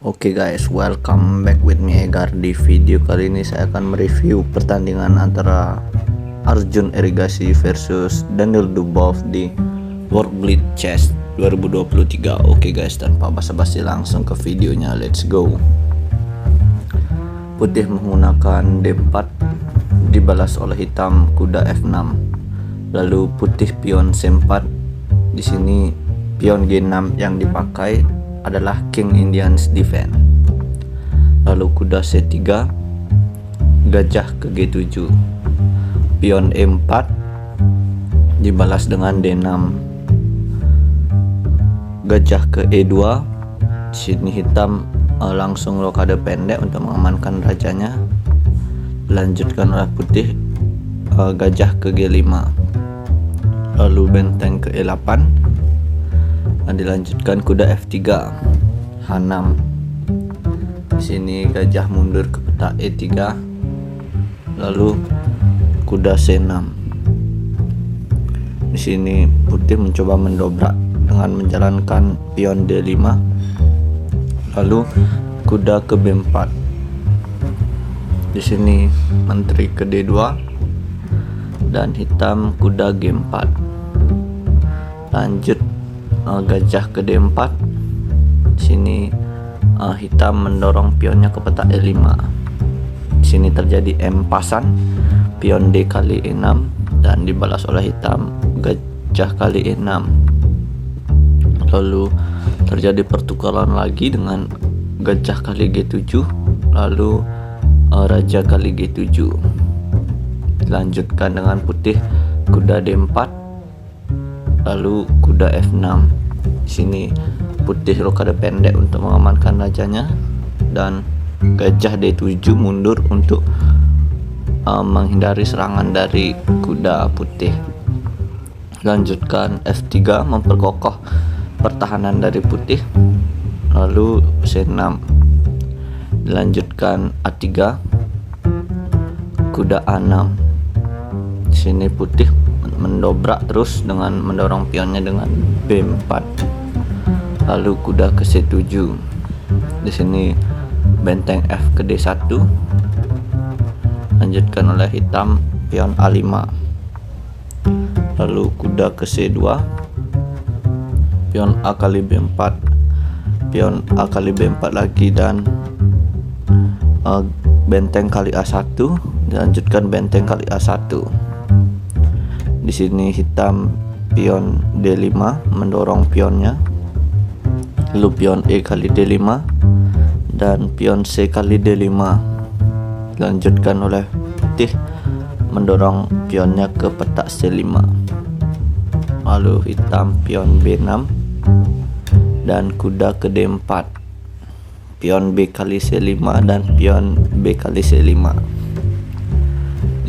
Oke guys, welcome back with me Egar. Di video kali ini saya akan mereview pertandingan antara Arjun Erigaisi versus Daniel Dubois di World Blitz Chess 2023. Oke guys, tanpa basa-basi langsung ke videonya, let's go. Putih menggunakan D4 dibalas oleh hitam kuda F6. Lalu putih pion C4. Di sini pion G6 yang dipakai adalah King Indians Defense. Lalu kuda C3, gajah ke G7, pion E4 dibalas dengan D6, gajah ke E2. Di sini hitam langsung rokade pendek untuk mengamankan rajanya. Dilanjutkan oleh putih gajah ke G5, lalu benteng ke E8. Dan dilanjutkan kuda F3, H6. Di sini gajah mundur ke peta E3, lalu kuda C6. Di sini putih mencoba mendobrak dengan menjalankan pion D5, lalu kuda ke B4. Di sini menteri ke D2 dan hitam kuda G4. Lanjut gajah ke D4. Di sini hitam mendorong pionnya ke peta E5. Di sini terjadi M pasan, pion D kali E6 dan dibalas oleh hitam gajah kali E6. Lalu terjadi pertukaran lagi dengan gajah kali G7, lalu raja kali G7. Dilanjutkan dengan putih kuda D4, lalu kuda F6. Di sini putih rokade pendek untuk mengamankan rajanya dan gajah D7 mundur untuk menghindari serangan dari kuda putih. Lanjutkan F3 memperkokoh pertahanan dari putih, lalu C6. Dilanjutkan A3, kuda A6. Di sini putih mendobrak terus dengan mendorong pionnya dengan B4, lalu kuda ke C7. Di sini benteng F ke D1, lanjutkan oleh hitam pion A5, lalu kuda ke C2, pion A kali B4, pion A kali B4 lagi, dan benteng kali A1. Dilanjutkan benteng kali A1. Di sini hitam pion D5 mendorong pionnya, lalu pion E kali D5 dan pion C kali D5. Dilanjutkan oleh putih mendorong pionnya ke peta C5, lalu hitam pion B6 dan kuda ke D4, pion B kali C5 dan pion B kali C5.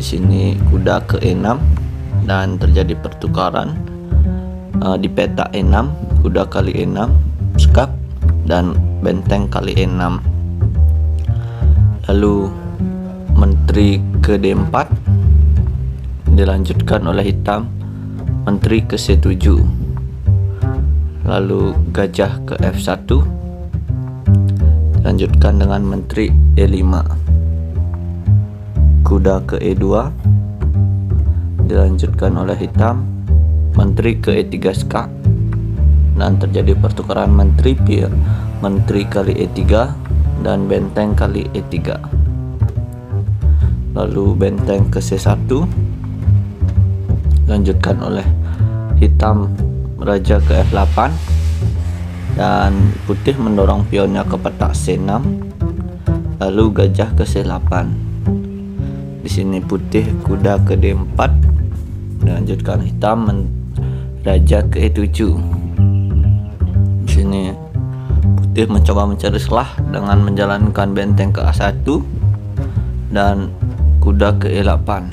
Di sini kuda ke E6 dan terjadi pertukaran di peta E6, kuda kali E6 skak dan benteng kali E6. Lalu menteri ke D4 dilanjutkan oleh hitam menteri ke C7, lalu gajah ke F1 dilanjutkan dengan menteri E5, kuda ke E2 dilanjutkan oleh hitam menteri ke E3 skak dan terjadi pertukaran menteri kali E3 dan benteng kali E3. Lalu benteng ke C1 dilanjutkan oleh hitam raja ke F8 dan putih mendorong pionnya ke peta C6, lalu gajah ke C8. Di sini putih kuda ke D4, dilanjutkan hitam raja ke E7. Di sini putih mencoba mencari celah dengan menjalankan benteng ke A1 dan kuda ke E8.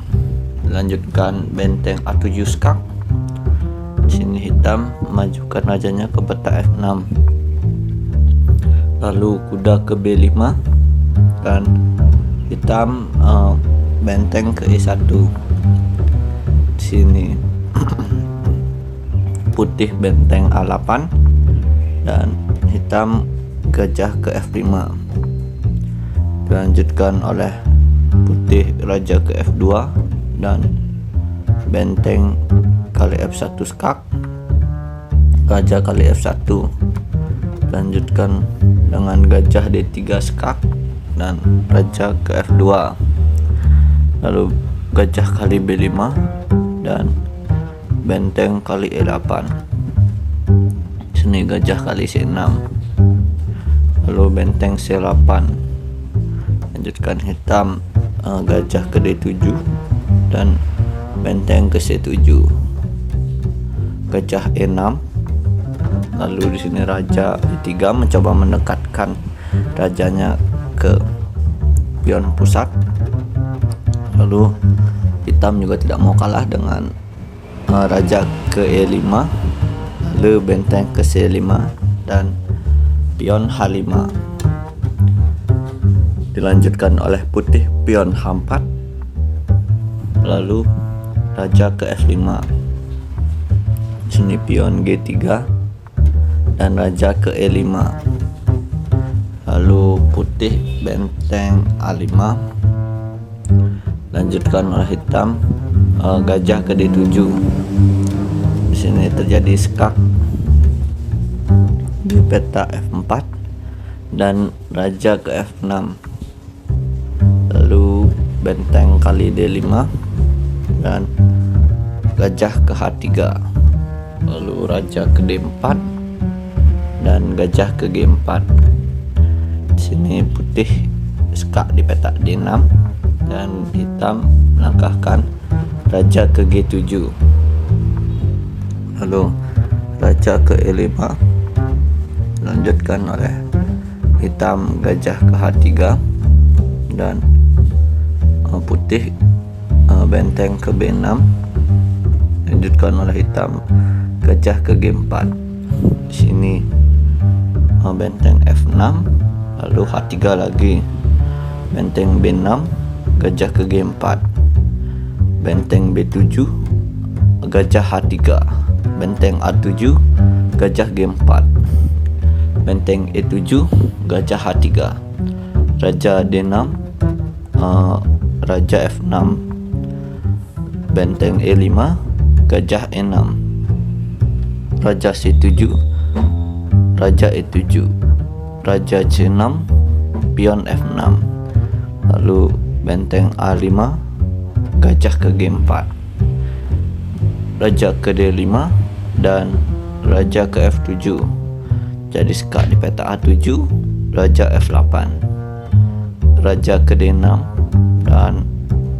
Dilanjutkan benteng A7 skak. Di sini hitam memajukan rajanya ke peta F6, lalu kuda ke B5 dan hitam benteng ke E1. Di sini putih benteng A8 dan hitam gajah ke F5, dilanjutkan oleh putih raja ke F2 dan benteng kali F1 skak, raja kali F1, lanjutkan dengan gajah D3 skak dan raja ke F2, lalu gajah kali B5 dan benteng kali E8. Sini gajah kali C6, lalu benteng C8, lanjutkan hitam gajah ke D7 dan benteng ke C7, gajah E6, lalu di sini raja E3 mencoba mendekatkan rajanya ke pion pusat, lalu hitam juga tidak mau kalah dengan raja ke E5, lalu benteng ke C5 dan pion H5, dilanjutkan oleh putih pion H4, lalu raja ke F5, sini pion G3 dan raja ke E5, lalu putih benteng A5, lanjutkan oleh hitam gajah ke D7. Di sini terjadi skak di peta F4 dan raja ke F6, lalu benteng kali D5 dan gajah ke H3, lalu raja ke D4 dan gajah ke G4. Di sini putih skak di peta D6 dan hitam melangkahkan raja ke G7, lalu raja ke E5, lanjutkan oleh hitam gajah ke H3 dan putih benteng ke B6, lanjutkan oleh hitam gajah ke G4. Di sini benteng F6, lalu H3 lagi, benteng B6 gajah ke G4, benteng B7 gajah H3, benteng A7 gajah G4, benteng E7 gajah H3, raja D6, raja F6, benteng E5 gajah E6, raja C7, raja E7, raja C6, pion F6, lalu benteng A5 gajah ke G4, raja ke D5 dan raja ke F7. Jadi skak di peta A7, raja F8, raja ke D6 dan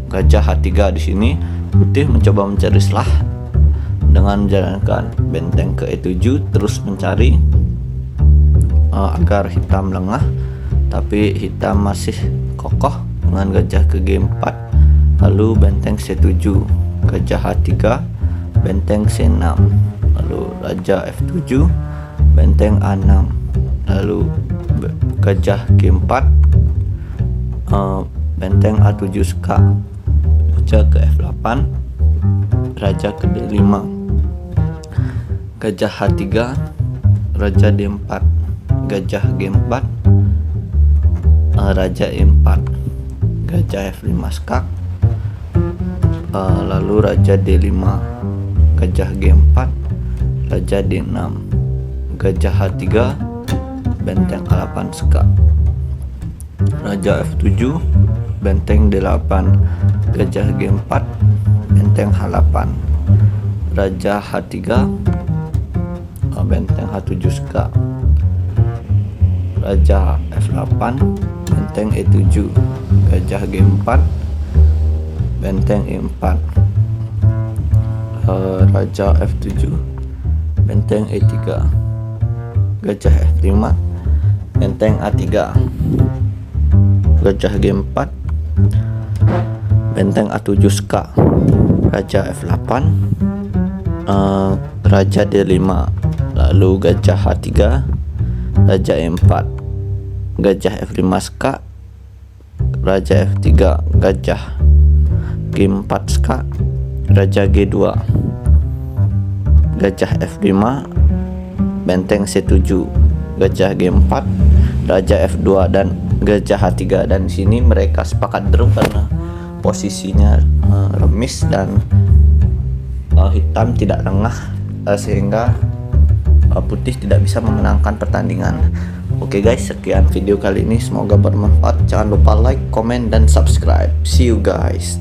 gajah H3. Di sini putih mencoba mencari celah dengan menjalankan benteng ke E7, terus mencari agar hitam lengah, tapi hitam masih kokoh dengan gajah ke G4, lalu benteng C7, gajah H3, benteng C6, lalu raja F7, benteng A6, lalu gajah G4, benteng A7 skak, raja ke F8, raja ke D5, gajah H3, raja D4, gajah G4, raja E4, gajah F5 skak, lalu raja D5, gajah G4, raja D6, gajah H3, benteng A8 skak, raja F7, benteng D8, gajah G4, benteng H8, raja H3, benteng H7 skak, raja F8, benteng E7, gajah G4, benteng E4, raja F7, benteng E3, gajah F5, benteng A3, gajah G4, benteng A7 skak, raja F8, raja D5, lalu gajah H3, raja E4, gajah F5 skak, raja F3, gajah G4 skak, raja G2, gajah F5, benteng C7, gajah G4, Raja F2 dan Gajah H3, dan sini mereka sepakat draw karena posisinya remis dan hitam tidak lengah, sehingga putih tidak bisa memenangkan pertandingan. Oke guys, sekian video kali ini, semoga bermanfaat. Jangan lupa like, comment, dan subscribe. See you guys.